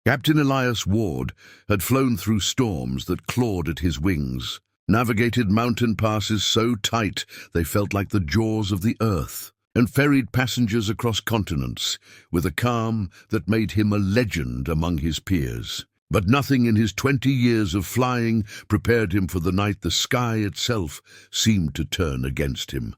Captain Elias Ward had flown through storms that clawed at his wings, navigated mountain passes so tight they felt like the jaws of the earth, and ferried passengers across continents with a calm that made him a legend among his peers. But nothing in his 20 years of flying prepared him for the night the sky itself seemed to turn against him.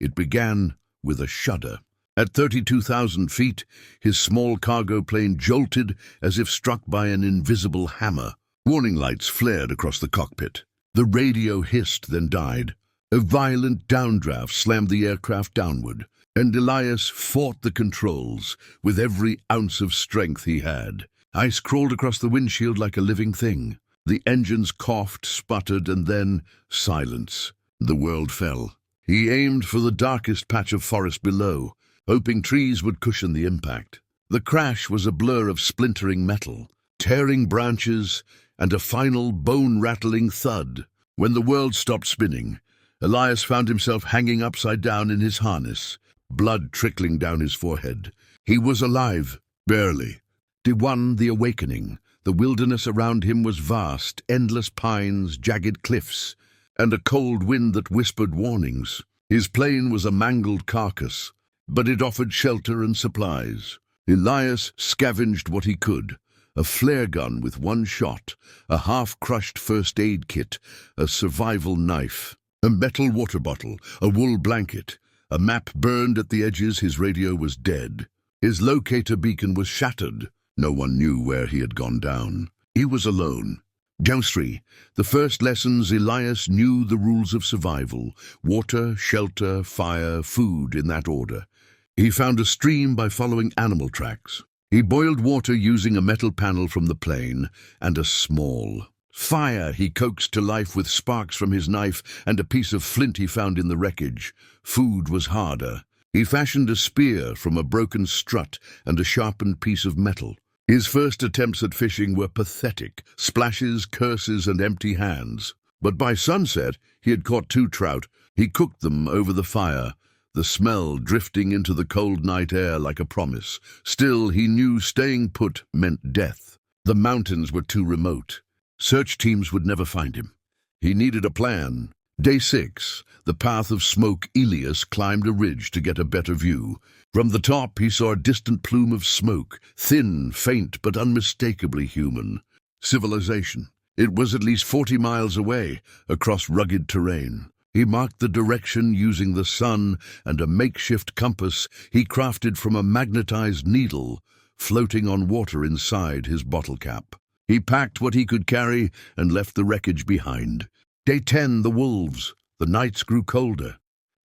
It began with a shudder. At 32,000 feet, his small cargo plane jolted as if struck by an invisible hammer. Warning lights flared across the cockpit. The radio hissed, then died. A violent downdraft slammed the aircraft downward, and Elias fought the controls with every ounce of strength he had. Ice crawled across the windshield like a living thing. The engines coughed, sputtered, and then silence. The world fell. He aimed for the darkest patch of forest below, hoping trees would cushion the impact. The crash was a blur of splintering metal, tearing branches, and a final bone-rattling thud. When the world stopped spinning, Elias found himself hanging upside down in his harness, blood trickling down his forehead. He was alive, barely. The awakening. The wilderness around him was vast, endless pines, jagged cliffs, and a cold wind that whispered warnings. His plane was a mangled carcass, but it offered shelter and supplies. Elias scavenged what he could: a flare gun with one shot, a half-crushed first aid kit, a survival knife, a metal water bottle, a wool blanket, a map burned at the edges. His radio was dead. His locator beacon was shattered. No one knew where he had gone down. He was alone. Joustry. The first lessons. Elias knew the rules of survival: water, shelter, fire, food, in that order. He found a stream by following animal tracks. He boiled water using a metal panel from the plane and a small fire he coaxed to life with sparks from his knife and a piece of flint he found in the wreckage. Food was harder. He fashioned a spear from a broken strut and a sharpened piece of metal. His first attempts at fishing were pathetic: splashes, curses, and empty hands. But by sunset, he had caught 2 trout. He cooked them over the fire, the smell drifting into the cold night air like a promise. Still, he knew staying put meant death. The mountains were too remote. Search teams would never find him. He needed a plan. Day 6, the path of smoke. Elias climbed a ridge to get a better view. From the top, he saw a distant plume of smoke, thin, faint, but unmistakably human. Civilization. It was at least 40 miles away, across rugged terrain. He marked the direction using the sun and a makeshift compass he crafted from a magnetized needle floating on water inside his bottle cap. He packed what he could carry and left the wreckage behind. Day 10, the wolves. The nights grew colder.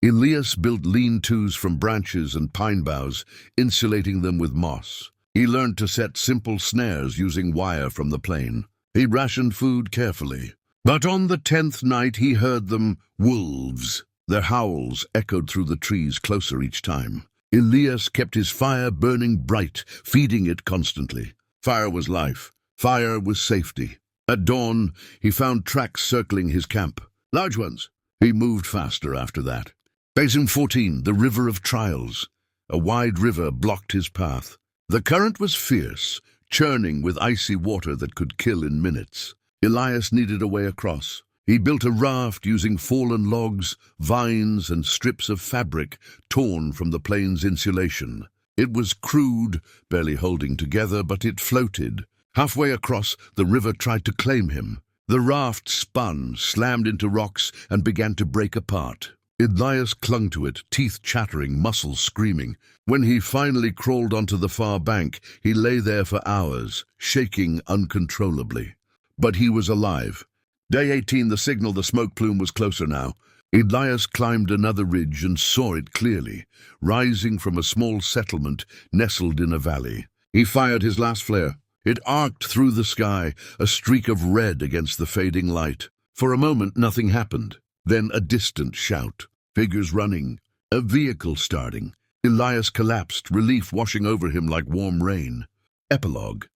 Elias built lean-tos from branches and pine boughs, insulating them with moss. He learned to set simple snares using wire from the plane. He rationed food carefully. But on the 10th night he heard them: wolves. Their howls echoed through the trees, closer each time. Elias kept his fire burning bright, feeding it constantly. Fire was life. Fire was safety. At dawn, he found tracks circling his camp. Large ones. He moved faster after that. Basin 14, the River of Trials. A wide river blocked his path. The current was fierce, churning with icy water that could kill in minutes. Elias needed a way across. He built a raft using fallen logs, vines, and strips of fabric torn from the plane's insulation. It was crude, barely holding together, but it floated. Halfway across, the river tried to claim him. The raft spun, slammed into rocks, and began to break apart. Elias clung to it, teeth chattering, muscles screaming. When he finally crawled onto the far bank, he lay there for hours, shaking uncontrollably. But he was alive. Day 18, the signal. The smoke plume was closer now. Elias climbed another ridge and saw it clearly, rising from a small settlement nestled in a valley. He fired his last flare. It arced through the sky, a streak of red against the fading light. For a moment, nothing happened. Then a distant shout. Figures running. A vehicle starting. Elias collapsed, relief washing over him like warm rain. Epilogue.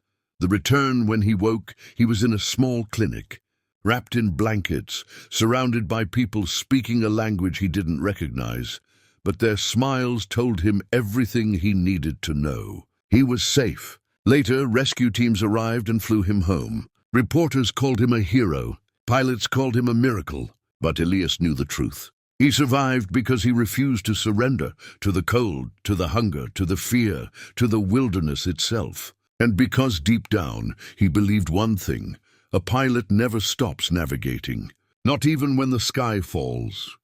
The return. When he woke, he was in a small clinic, wrapped in blankets, surrounded by people speaking a language he didn't recognize. But their smiles told him everything he needed to know. He was safe. Later, rescue teams arrived and flew him home. Reporters called him a hero. Pilots called him a miracle. But Elias knew the truth. He survived because he refused to surrender to the cold, to the hunger, to the fear, to the wilderness itself. And because deep down, he believed one thing: a pilot never stops navigating, not even when the sky falls.